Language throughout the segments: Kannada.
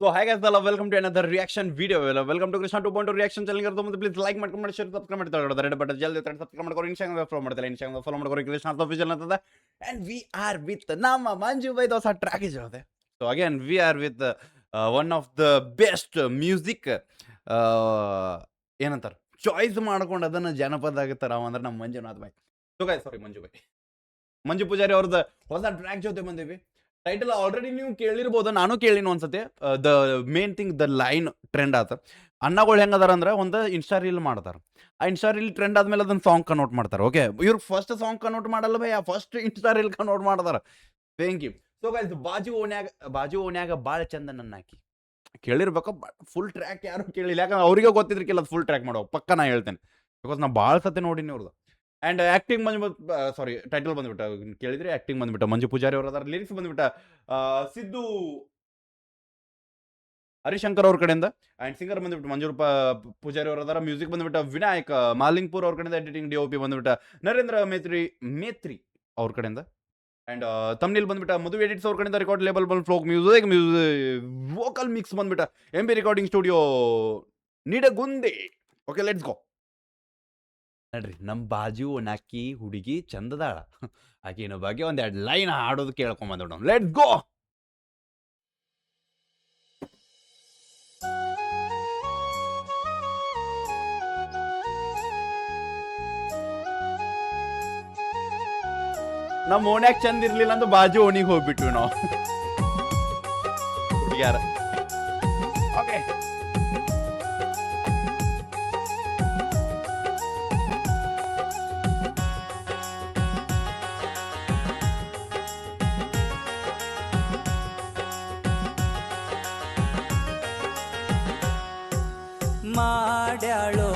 So hi guys, hello, welcome to another reaction video. Welcome to Krishna 2.2 reaction channel. करतो म्हणजे प्लीज लाईक ಮಾಡ್ಕೊಂಡು ಶೇರ್ ಸಬ್ಸ್ಕ್ರೈಬ್ ಮಾಡ್ತಾ रेड बटन जल्दी ತರ ಸಬ್ಸ್ಕ್ರೈಬ್ ಮಾಡ್ಕೊಂಡು ಇನ್ಸ್ಟಾಗ್ರಾಮ್ ಫಾಲೋ ಮಾಡ್ತಾರೆ ಇನ್ಸ್ಟಾಗ್ರಾಮ್ ಫಾಲೋ ಮಾಡ್ಕೊಂಡು ಕೃಷ್ಣ ಅಫಿಷಿಯಲ್ ಅಂತದ and we are with ನಮ್ಮ ಮಂಜು ಬೈ ದೋಸ ಟ್ರ್ಯಾಕ್ ಇದೆ. So again we are with one of the best music ಏನಂತಾರೆ ಚಾಯ್ಸ್ ಮಾಡ್ಕೊಂಡು ಅದನ್ನ ಜನಪದ ಆಗತ್ತಾರ ಅಂದ್ರೆ ನಮ್ಮ Manjunath by. So guys sorry Manju Pujari ಅವ್ರದ್ದು ಹೊಸ ಟ್ರ್ಯಾಕ್ ಜೊತೆ ಬಂದಿವಿ. ಟೈಟಲ್ ಆಲ್ರೆಡಿ ನೀವು ಕೇಳಿರ್ಬೋದು, ನಾನು ಕೇಳಿನ ಒಂದ್ಸತಿ. The main thing the line trend ಆತ. ಅಣ್ಣಗಳು ಹೆಂಗದಾರ ಅಂದ್ರೆ ಒಂದು ಇನ್ಸ್ಟಾ ರೀಲ್ ಮಾಡ್ತಾರೆ. ಆ ಇನ್ಸ್ಟಾ ರೀಲ್ ಟ್ರೆಂಡ್ ಆದ್ಮೇಲೆ ಅದನ್ನ ಸಾಂಗ್ ಕನ್ವರ್ಟ್ ಮಾಡ್ತಾರೆ. ಓಕೆ, ಇವ್ರು ಫಸ್ಟ್ ಸಾಂಗ್ ಕನ್ವರ್ಟ್ ಮಾಡಲ್ಲ ಭಯ, ಫಸ್ಟ್ ಇನ್ಸ್ಟಾ ರೀಲ್ ಕನ್ವರ್ಟ್ ಮಾಡ್ತಾರ. Thank you. ಸೊ ಗೈಸ್ ಬಾಜು ಓಣ್ಯಾಗ ಭಾಳ ಚಂದ ನನ್ನ ಹಾಕಿ ಕೇಳಿರ್ಬೇಕು. ಫುಲ್ ಟ್ರ್ಯಾಕ್ ಯಾರು ಕೇಳಿಲ್ಲ, ಯಾಕಂದ್ರೆ ಅವ್ರಿಗೆ ಗೊತ್ತಿದ್ರಿಕಿಲ್ಲ ಅದು ಫುಲ್ ಟ್ರ್ಯಾಕ್ ಮಾಡೋ ಪಕ್ಕ ನಾ ಹೇಳ್ತೇನೆ. ಬಿಕಾಸ್ ನಾ ಭಾಳ ಸತಿ ನೋಡಿನಿ ಅವ್ರದ್ದು. ಆ್ಯಂಡ್ ಆ್ಯಕ್ಟಿಂಗ್ ಸಾರಿ ಟೈಟಲ್ ಬಂದ್ಬಿಟ್ಟ ಕೇಳಿದ್ರೆ ಆ್ಯಕ್ಟಿಂಗ್ ಬಂದ್ಬಿಟ್ಟ ಮಂಜು ಪೂಜಾರಿ ಅವ್ರ ಅದಾರ. ಲಿರಿಕ್ಸ್ ಬಂದ್ಬಿಟ್ಟ ಸಿದ್ದು ಹರಿಶಂಕರ್ ಅವ್ರ ಕಡೆಯಿಂದ. ಆ್ಯಂಡ್ ಸಿಂಗರ್ ಬಂದ್ಬಿಟ್ಟು ಮಂಜು ಪೂಜಾರಿ ಅವ್ರ ಅದಾರ. ಮ್ಯೂಸಿಕ್ ಬಂದ್ಬಿಟ್ಟ ವಿನಾಯಕ್ ಮಾಲಿಂಗ್ಪುರ್ ಅವ್ರ ಕಡೆಯಿಂದ. ಎಡಿಟಿಂಗ್ DOP ಬಂದ್ಬಿಟ್ಟ ನರೇಂದ್ರ ಮೇತ್ರಿ ಅವ್ರ ಕಡೆಯಿಂದ. ಆ್ಯಂಡ್ ತಮ್ನಿಲ್ ಬಂದ್ಬಿಟ್ಟ ಮಧು ಎಡಿಟ್ಸ್ ಅವ್ರ ಕಡೆಯಿಂದ. ರೆಕಾರ್ಡ್ ಲೇಬಲ್ ಬಂದು ಫ್ಲೋಕ್ ಮ್ಯೂಸಿಕ್ ವೋಕಲ್ ಮಿಕ್ಸ್ ಬಂದ್ಬಿಟ್ಟ MB recording studio Nidagundi. Okay, let's go. ನೋಡ್ರಿ, ನಮ್ಮ ಬಾಜು ನಾಕಿ ಹುಡುಗಿ ಚಂದದಾಳ. ಆಕಿನ ಬಗ್ಗೆ ಒಂದೆರಡು ಲೈನ್ ಹಾಡೋದು ಕೇಳ್ಕೊಂಬಂದ್ ಲೆಟ್ಸ್ ಗೋ. ನಮ್ಮ ಓಣ್ಯಾಗ ಚಂದ ಇರ್ಲಿಲ್ಲ ಅಂತ ಬಾಜು ಓಣಿಗೆ ಹೋಗ್ಬಿಟ್ವಿ ನಾವು ಹುಡುಗ್ಯಾರ. ಓಕೆ, ಮಾಡ್ಯಾಳು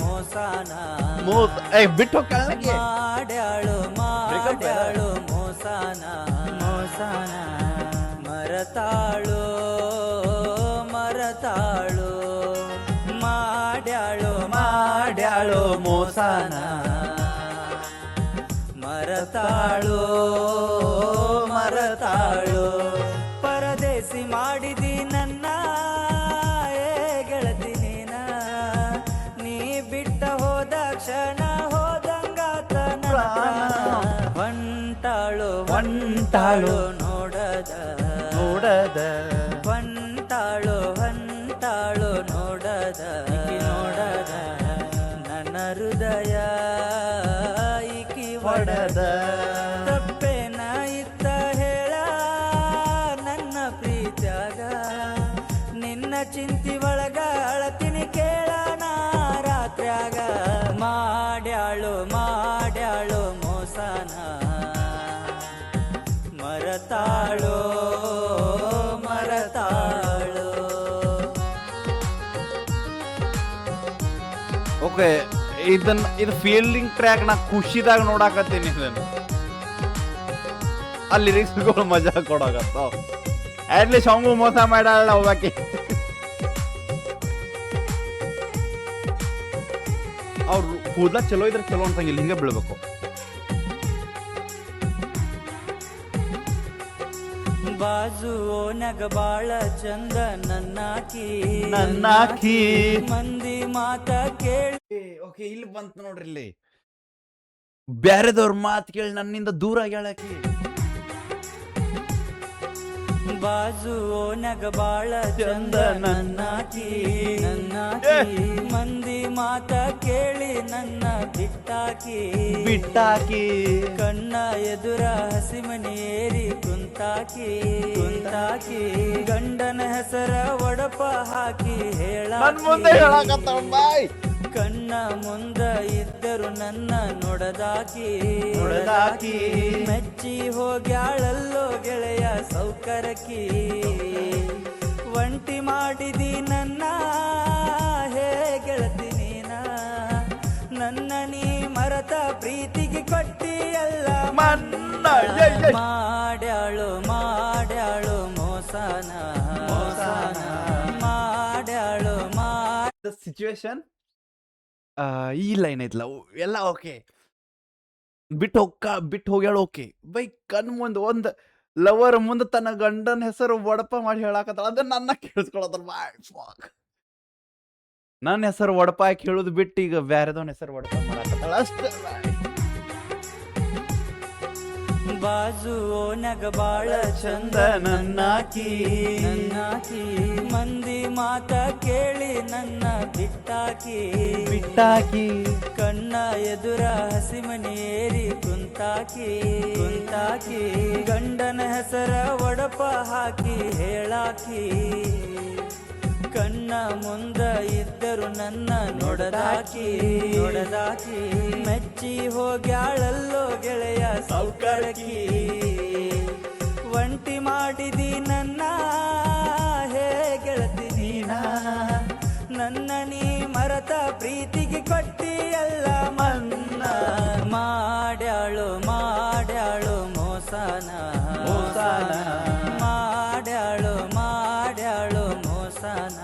ಮೋಸಾನ ಬಿಟ್ಟು ಕಳ್ಳಗೆ ಮಾಡ್ಯಾಳು ಮೋಸಾನ ಮರತಾಳು ಮಾಡ್ಯಾಳು ಮೋಸಾನ ಮರತಾಳು ಪರದೇಸಿ ಮಾಡಿದಿ ನನ್ನ ಗೆಳತಿ ನೀನ, ನೀ ಬಿಟ್ಟ ಹೋದ ಕ್ಷಣ ಹೋದಂಗಾತ ಹೊಂಟಾಳು ನೋಡದ ಹೊಂಟಾಳು ನೋಡದ ನನ್ನ ಹೃದಯ ಈಕಿ ಒಡದ. ತಪ್ಪೇನ ಇತ್ತ ಹೇಳ ನನ್ನ ಪ್ರೀತ್ಯಾಗ, ನಿನ್ನ ಚಿಂತಿ ಒಳಗ ಅಳತಿನಿ ಕೇಳ ನಾ ರಾತ್ರ್ಯಾಗ. ಮಾಡ್ಯಾಳು ಮೋಸನ ಮರತಾಳು ಓಕೆ, ಇದು ಫೀಲ್ಡಿಂಗ್ ಟ್ರ್ಯಾಕ್ ನಾ ಖುಷಿದಾಗ ನೋಡಾಕತ್ತೀನಿ. ಇದನ್ನು ಆ ಲಿರಿಕ್ಸ್ಗಳು ಮಜಾ ಕೊಡಾಕತ್ತಾವ. ಅಟ್ಲೀಸ್ಟ್ ಅವಂಗೂ ಮೋಸ ಮಾಡಲ್ಲ ಹೋಗಾಕಿ. ಅವ್ರು ಕೂದ್ಲ ಚಲೋ ಇದ್ರೆ ಚಲೋ ಅನ್ಸಂಗಿಲ್ಲ, ಹಿಂಗೆ ಬೀಳ್ಬೇಕು. ಬಾಜು ಓನ್ಯಾಗ ಬಾಳ ಚಂದ ನನ್ನಾಕಿ ಮಂದಿ ಮಾತ ಕೇಳಿ. ಓಕೆ, ಇಲ್ಲಿ ಬಂತು ನೋಡ್ರಿ. ಇಲ್ಲಿ ಬ್ಯಾರೆದವ್ರ ಮಾತು ಕೇಳಿ ನನ್ನಿಂದ ದೂರ ಆಗ್ಯಾಳಕಿ. ಬಾಜು ಓನ್ಯಾಗ ಬಾಳ ಚಂದ ನನ್ನಾಕಿ ಮಂದಿ ಮಾತ ಕೇಳಿ ನನ್ನ ಬಿಟ್ಟಾಕಿ ಕಣ್ಣ ಎದುರ ಹಸಿಮನಿ ಏರಿ ಕುಂತಾಕಿ ಗಂಡನ ಹೆಸರ ಒಡಪ ಹಾಕಿ ಕಣ್ಣ ಮುಂದ ಇದ್ದರು ನನ್ನ ನೋಡದಾಕಿ ಮೆಚ್ಚಿ ಹೋಗ್ಯಾಳಲ್ಲೋ ಗೆಳೆಯ ಸೌಕರಕಿ. ಒಂಟಿ ಮಾಡಿದಿ ನನ್ನ ಹೇ ಗೆಳತಿ ನೀನ, ನನ್ನ ನೀ ಮರತ ಪ್ರೀತಿಗೆ ಕೊಟ್ಟಿಯಲ್ಲ ಮನ್ನ. ಮಾಡ್ಯಾಳು ಮೋಸನ ಮಾಡ್ಯಾಳು ಸಿಚುವೇಶನ್ ಈ ಲೈನ್ ಐತ್ಲ ಎಲ್ಲ ಓಕೆ. ಬಿಟ್ಟು ಹೋಗ್ಯಾಳ ಓಕೆ ಬೈ. ಕಣ್ ಮುಂದೆ ಲವರ್ ಮುಂದೆ ತನ್ನ ಗಂಡನ ಹೆಸರು ವಡಪ ಮಾಡಿ ಹೇಳಾಕತ್ತಾಳ ಅದನ್ನ ನನ್ನ ಕೇಳಿಸ್ಕೊಳದ್ರ ನನ್ನ ಹೆಸರು ವಡಪ ಹಾಕಿ ಹೇಳುದು ಬಿಟ್ಟು ಈಗ ಬ್ಯಾರೆದವನ ಹೆಸರು ವಡಪ ಮಾಡಾಕತ್ತಾಳ ಅಷ್ಟೇ ಬಾಜು ಓನ್ಯಾಗ ಬಾಳ ಚಂದ ನನ್ನಾಕಿ ಮಂದಿ ಮಾತ ಕೇಳಿ ನನ್ನ ಬಿಟ್ಟಾಕಿ ಕಣ್ಣ ಎದುರ ಹಸಿಮನಿ ಏರಿ ಕುಂತಾಕಿ ಗಂಡನ ಹೆಸರ ಒಡಪ ಹಾಕಿ ಹೇಳಾಕಿ ಕಣ್ಣ ಮುಂದ ಇದ್ದರು ನನ್ನ ನೋಡದಾಕಿ ಮೆಚ್ಚಿ ಹೋಗ್ಯಾಳಲ್ಲೋ ಗೆಳೆಯ ಸೌಕರಕಿ ಒಂಟಿ ಮಾಡಿದಿ ನನ್ನ ಹೇ ಗೆಳತಿ ನೀನ ನನ್ನ ನೀ ಮರತ ಪ್ರೀತಿಗೆ ಕೊಟ್ಟಿ ಎಲ್ಲ ಮನ್ನ ಮಾಡ್ಯಾಳು ಮೋಸನ ಮಾಡ್ಯಾಳು ಮೋಸನ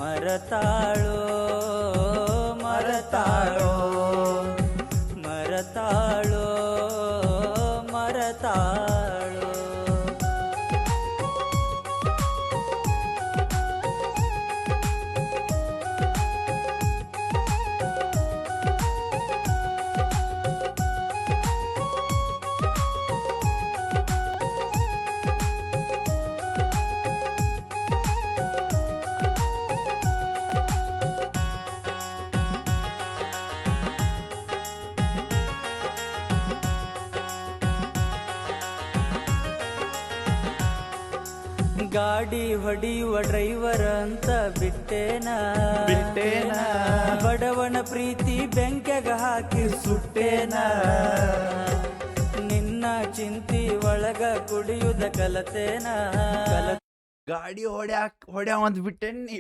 ಮರತಾಳೋ ಗಾಡಿ ಹೊಡಿಯುವ ಡ್ರೈವರ್ ಅಂತ ಬಿಟ್ಟೇನ ಬಡವನ ಪ್ರೀತಿ ಬೆಂಕೆಗ ಹಾಕಿ ಸುಟ್ಟೇನ ನಿನ್ನ ಚಿಂತಿ ಒಳಗ ಕುಡಿಯುದ ಕಲತೇನ ಗಾಡಿ ಹೊಡ್ಯಾವಂತ ಬಿಟ್ಟೇನಿ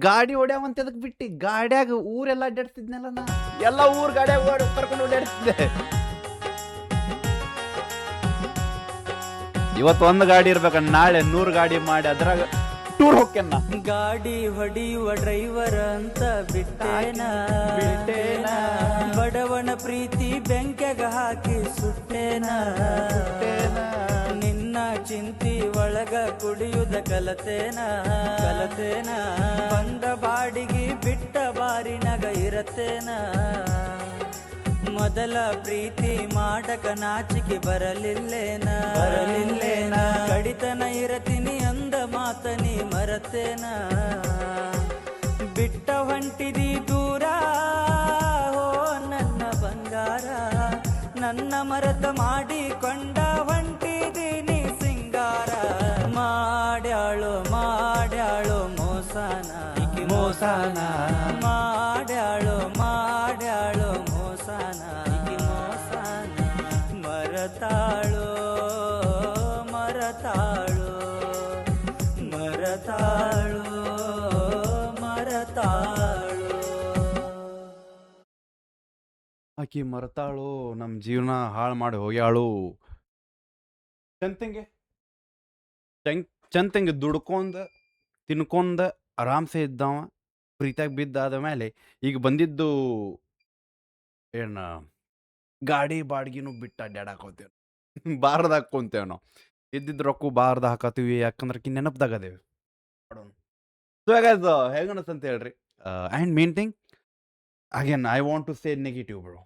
ಗಾಡಿ ಹೊಡ್ಯಾವಂತ ಅದಕ್ಕೆ ಬಿಟ್ಟಿ ಗಾಡ್ಯಾಗ ಊರೆಲ್ಲ ಅಡ್ಡಾಡ್ತಿದ್ನಲ್ಲ ನಾ ಎಲ್ಲ ಊರ್ ಗಾಡ್ಯಾಗ ಕರ್ಕೊಂಡು ಓಡಾಡ್ತಿದ್ದೆ ಇವತ್ತು ಒಂದು ಗಾಡಿ ಇರ್ಬೇಕ ನಾಳೆ 100 ಗಾಡಿ ಮಾಡಿ ಅದ್ರಾಗ ಟೂರ್ ಹೋಗ್ಯನ ಗಾಡಿ ಹೊಡಿಯುವ ಡ್ರೈವರ್ ಅಂತ ಬಿಟ್ಟೇನ ಬಡವನ ಪ್ರೀತಿ ಬೆಂಕೆಗ ಹಾಕಿ ಸುಟ್ಟೇನ ನಿನ್ನ ಚಿಂತಿ ಒಳಗ ಕುಡಿಯುದ ಕಲತೇನ ಬಂದ ಬಾಡಿಗೆ ಬಿಟ್ಟ ಬಾರಿನಗ ಇರತ್ತೇನ ಮೊದಲ ಪ್ರೀತಿ ಮಾಡಕ ನಾಚಿಕೆ ಬರಲಿಲ್ಲೇನ ಕಡಿತನ ಇರತೀನಿ ಅಂದ ಮಾತನಿ ಮರತೇನ ಬಿಟ್ಟ ಹೊಂಟಿದಿ ದೂರ ಹೋ ನನ್ನ ಬಂಗಾರ ನನ್ನ ಮರತ ಮಾಡಿಕೊಂಡ ಹೊಂಟಿದೀನಿ ಸಿಂಗಾರ ಮಾಡ್ಯಾಳು ಮೋಸನ ಮಾಡ್ಯಾಳು ಮೋಸನ ಮರತಾಳು ಆಕಿ ಮರ್ತಾಳು ನಮ್ ಜೀವನ ಹಾಳು ಮಾಡಿ ಹೋಗ್ಯಾಳು ಚಂತಂಗೆ ದುಡ್ಕೊಂಡ ತಿನ್ಕೊಂಡ ಆರಾಮ್ಸೆ ಇದ್ದವ ಪ್ರೀತಿಯಾಗ ಬಿದ್ದಾದ ಮೇಲೆ ಈಗ ಬಂದಿದ್ದು ಏನ ಗಾಡಿ ಬಾಡ್ಗಿನೂ ಬಿಟ್ಟು ಅಡ್ಡಾಡಕೋತೇವ್ ಬಾರ್ದ ಹಾಕೊಂತೇವ್ ನಾವು ಇದ್ದಿದ್ ರೊಕ್ಕ ಬಾರ್ದ ಹಾಕತ್ತೀವಿ ಯಾಕಂದ್ರೆ ಕಿ ನೆನಪದಾಗ ಅದೇವಿ ಸೊ ಹೆಂಗ ಅಂತ ಹೇಳ್ರಿ and main thing again I want to say negative bro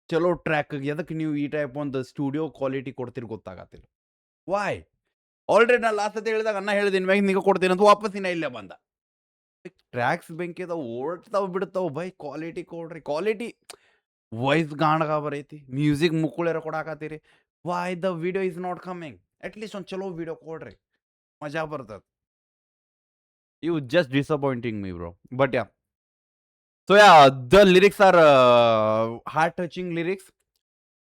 ಚಲೋ ಟ್ರ್ಯಾಕ್ ಎದಕ್ಕೆ ನೀವು ಈ ಟೈಪ್ ಒಂದು ಸ್ಟುಡಿಯೋ ಕ್ವಾಲಿಟಿ ಕೊಡ್ತೀರಿ ಗೊತ್ತಾಗತ್ತಿಲ್ಲ ವಾಯ್ ಆಲ್ರೆಡಿ ನಾನು ಲಾಸ್ಟ್ ಅಂತ ಹೇಳಿದಾಗ ಅನ್ನ ಹೇಳಿದೀನಿ ಮ್ಯಾಗ ನಿಗ ಕೊಡ್ತೀನಿ ಅಂತ ವಾಪಸ್ ಇನ್ನ ಇಲ್ಲೇ ಬಂದ ಟ್ರ್ಯಾಕ್ಸ್ ಬೆಂಕಿ ಅದಾವ ಓಡ್ತಾವ ಬಿಡ್ತಾವ ಬೈ ಕ್ವಾಲಿಟಿ ಕೊಡ್ರಿ ಕ್ವಾಲಿಟಿ ವಾಯ್ಸ್ ಗಾಣಗ ಬರೈತಿ ಮ್ಯೂಸಿಕ್ ಮುಕ್ಕುಳೇರ ಕೊಡಾಕತ್ತೀರಿ why the video is not coming at least ಒಂದು ಚಲೋ ವಿಡಿಯೋ ಕೊಡ್ರಿ ಮಜಾ ಬರ್ತದ you just disappointing me bro but yeah so yeah the lyrics are heart touching lyrics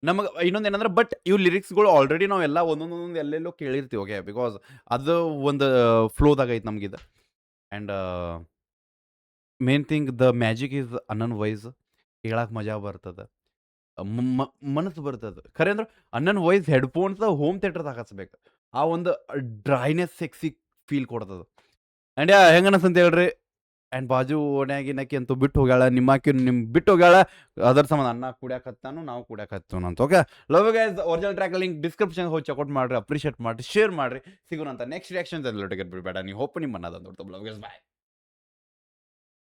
ನಮಗೆ ಇನ್ನೊಂದು ಏನಂದ್ರೆ ಬಟ್ ಇವು ಲಿರಿಕ್ಸ್ಗಳು ಆಲ್ರೆಡಿ ನಾವೆಲ್ಲ ಒಂದೊಂದೊಂದು ಎಲ್ಲೆಲ್ಲೋ ಕೇಳಿರ್ತೀವಿ ಓಕೆ ಬಿಕಾಸ್ ಅದು ಒಂದು ಫ್ಲೋದಾಗ ಐತೆ ನಮಗಿದು and main thing the magic is ಅನ್ನನ್ ವಾಯ್ಸ್ ಕೇಳಕ್ಕೆ ಮಜಾ ಬರ್ತದೆ ಮನಸ್ಸು ಬರ್ತದೆ ಖರೆ ಅಂದ್ರೆ ಅನ್ನನ್ ವಾಯ್ಸ್ ಹೆಡ್ಫೋನ್ಸ್ ಹೋಮ್ ಥಿಯೇಟರ್ದಾಗ ಹಾಕಿಸ್ಬೇಕು ಆ ಒಂದು ಡ್ರೈನೆಸ್ ಸೆಕ್ಸಿ ಫೀಲ್ ಕೊಡ್ತದೆ ಆ್ಯಂಡ್ ಹೆಂಗನಸ್ ಅಂತ ಹೇಳ್ರಿ ಆ್ಯಂಡ್ ಬಾಜು ಓಣ್ಯಾಗಿನಕಿ ಅಂತೂ ಬಿಟ್ಟು ಹೋಗ್ಯಾಳ, ನಿಮ್ಮಾಕಿ ಬಿಟ್ಟು ಹೋಗ್ಯಾಳ. ಅದರ ಸಂಬಂಧ ಅಣ್ಣ ಕುಡ್ಯಾಕತ್ತಾನು, ನಾವು ಕುಡ್ಯಾಕತ್ತನು ಅಂತ. Okay, love guys. Original track link description ಹೋಗಿ ಚೆಕ್ಔಟ್ ಮಾಡ್ರಿ, ಅಪ್ರಿಷಿಯೇಟ್ ಮಾಡ್ರಿ, ಶೇರ್ ಮಾಡ್ರಿ. ಸಿಗೋಣ ಅಂತ ನೆಕ್ಸ್ಟ್ ರಿಯಾಕ್ಷನ್ಸ್ ಎಲ್ಲ ಬಿಡಬೇಡ. ನೀವು ಹೋಪ್ ನಿಮ್ಮ ಅನ್ನೋದು ಲವ್ ಗೈಸ್. ಬಾಯ್.